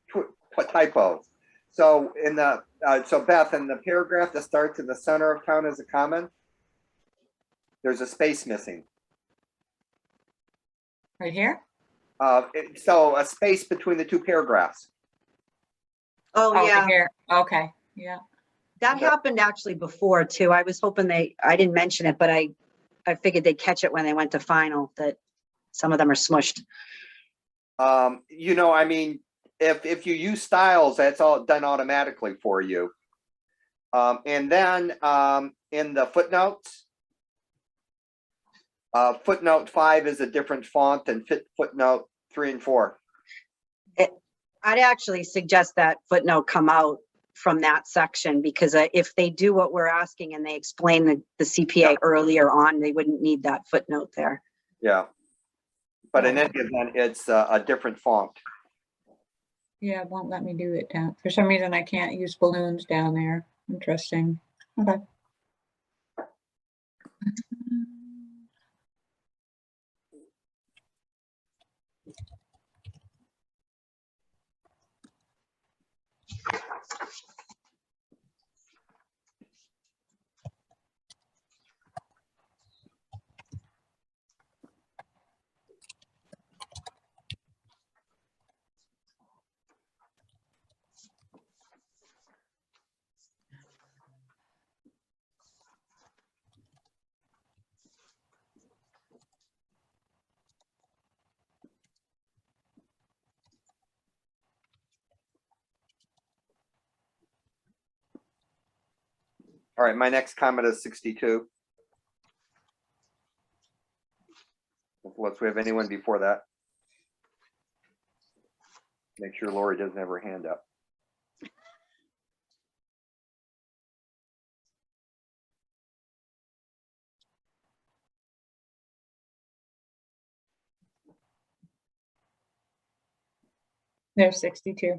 typos. So Beth, in the paragraph that starts in the center of town as a common, there's a space missing. Right here? So a space between the two paragraphs. Oh, right yeah. here. Okay, yeah. That happened actually before too. I was hoping I didn't mention it, but I figured they'd catch it when they went to final, that some of them are smushed. I mean, if you use styles, that's all done automatically for you. And then in the footnotes, footnote 5 is a different font than footnote 3 and 4. I'd actually suggest that footnote come out from that section, because if they do what we're asking and they explain the CPA earlier on, they wouldn't need that footnote there. Yeah. But in any event, it's a different font. Yeah, it won't let me do it down. For some reason, I can't use balloons down there. Interesting. Okay. All right, my next comment is 62. Unless we have anyone before that. Make sure Lori doesn't have her hand up. There's 62.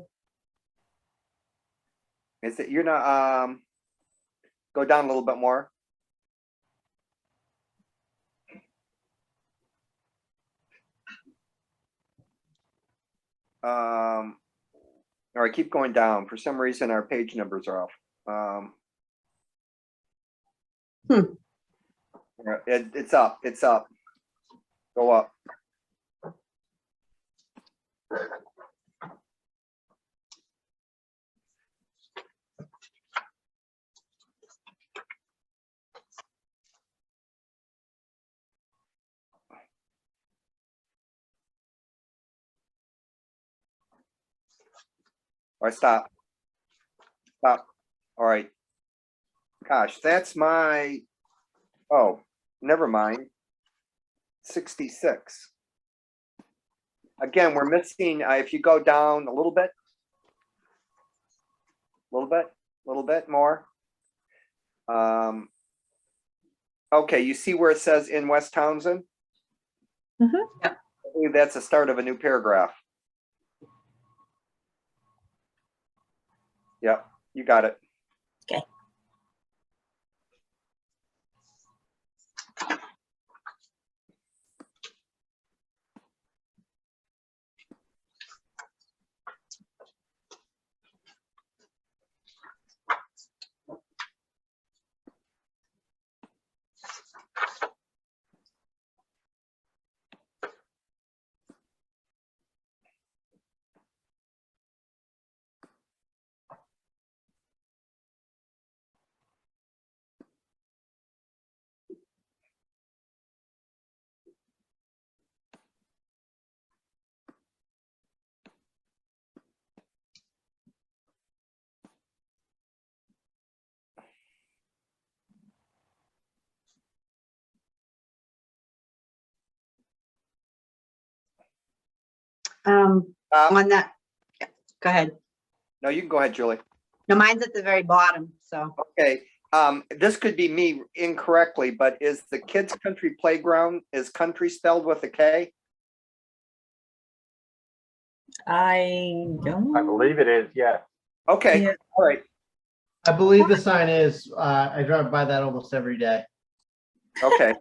Is it, you're not, go down a little bit more. All right, keep going down. For some reason, our page numbers are off. It's up, it's up. Go up. All right, stop. Stop. All right. Gosh, that's my, oh, never mind. 66. Again, we're missing, if you go down a little bit more. Okay, you see where it says in West Townsend? Mhm. I believe that's the start of a new paragraph. Yep, you got it. Okay. On that, go ahead. No, you can go ahead, Julie. No, mine's at the very bottom, so. Okay, this could be me incorrectly, but is the Kids Country Playground, is country spelled with a K? I don't. I believe it is, yes. Okay, Yeah. all right, I believe the sign is, I drive by that almost every day. okay.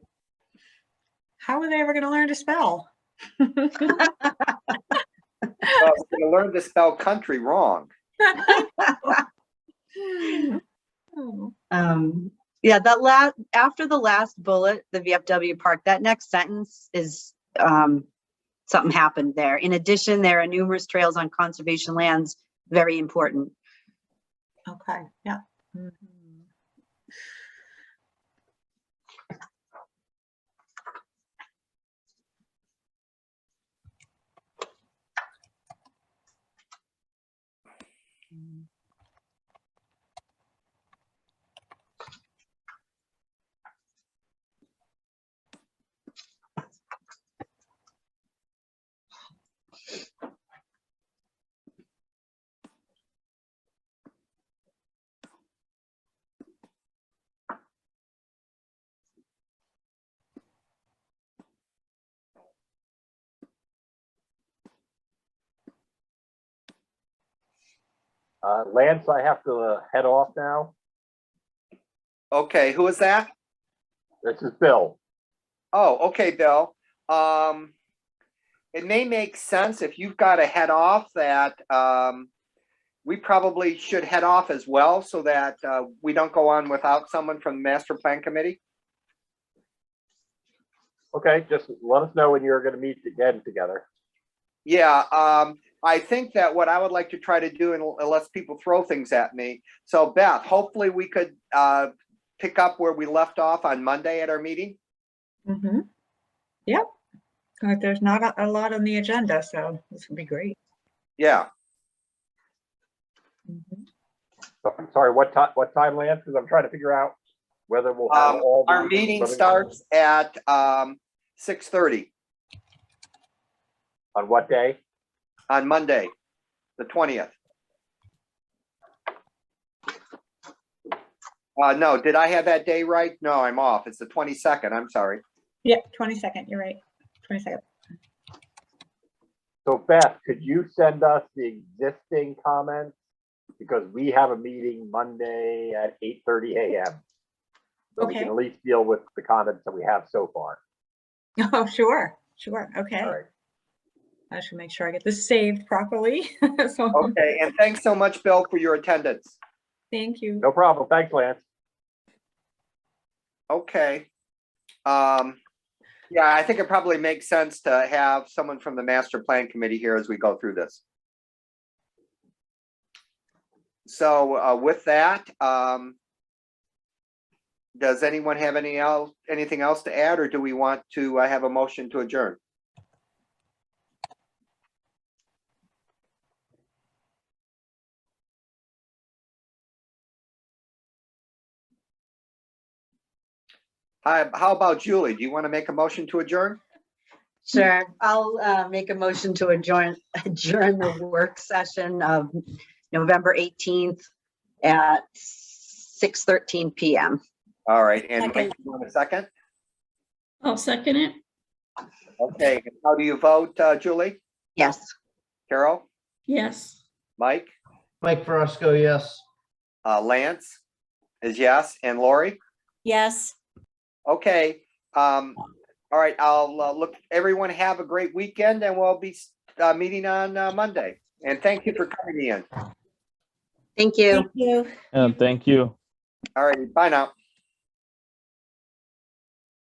How are they ever going to learn to spell? Well, you learned to spell country wrong. Yeah, after the last bullet, the VFW park, that next sentence is, something happened there. In addition, there are numerous trails on conservation lands, very important. Okay, yeah. Mhm. Lance, I have to head off now. Okay, who is that? This is Bill. Oh, okay, Bill. It may make sense if you've got to head off that we probably should head off as well so that we don't go on without someone from the Master Plan Committee. Okay, just let us know when you're going to meet again together. Yeah, I think that what I would like to try to do, and unless people throw things at me. So Beth, hopefully we could pick up where we left off on Monday at our meeting. Mm-hmm. Yep. There's not a lot on the agenda, so this would be great. Yeah. Mhm. I'm sorry, what time, Lance? Because I'm trying to figure out whether we'll have all Our the- meeting starts at 6:30 On what day? on Monday, the 20th. No, did I have that day right? No, I'm off. It's the 22nd. I'm sorry. Yeah, 22nd, you're right. 22nd. So Beth, could you send us the existing comments? Because we have a meeting Monday at 8:30 a.m. So we Okay. can at least deal with the comments that we have so far. Oh, sure, okay. All right. I should make sure I get this saved properly. So, Okay, and thanks so much, Bill, for your attendance. thank you. No problem. Thanks, Lance. Okay. Yeah, I think it probably makes sense to have someone from the master plan committee here as we go through this. So with that, does anyone have anything else to add, or do we want to have a motion to adjourn? Hi, how about Julie? Do you want to make a motion to adjourn? Sure, I'll make a motion to adjourn the work session of November 18th at 6:13 PM. All right, and Second. Mike, you want a second? I'll second it. Okay, how do you vote, Julie? Yes. Carol? Yes. Mike? Mike Verosco, yes. Lance is yes, and Lori? Yes. Okay, all right, I'll look, everyone have a great weekend, and we'll be meeting on Monday. And thank you for coming in. Thank you. Thank you. Thank you. All right, bye now.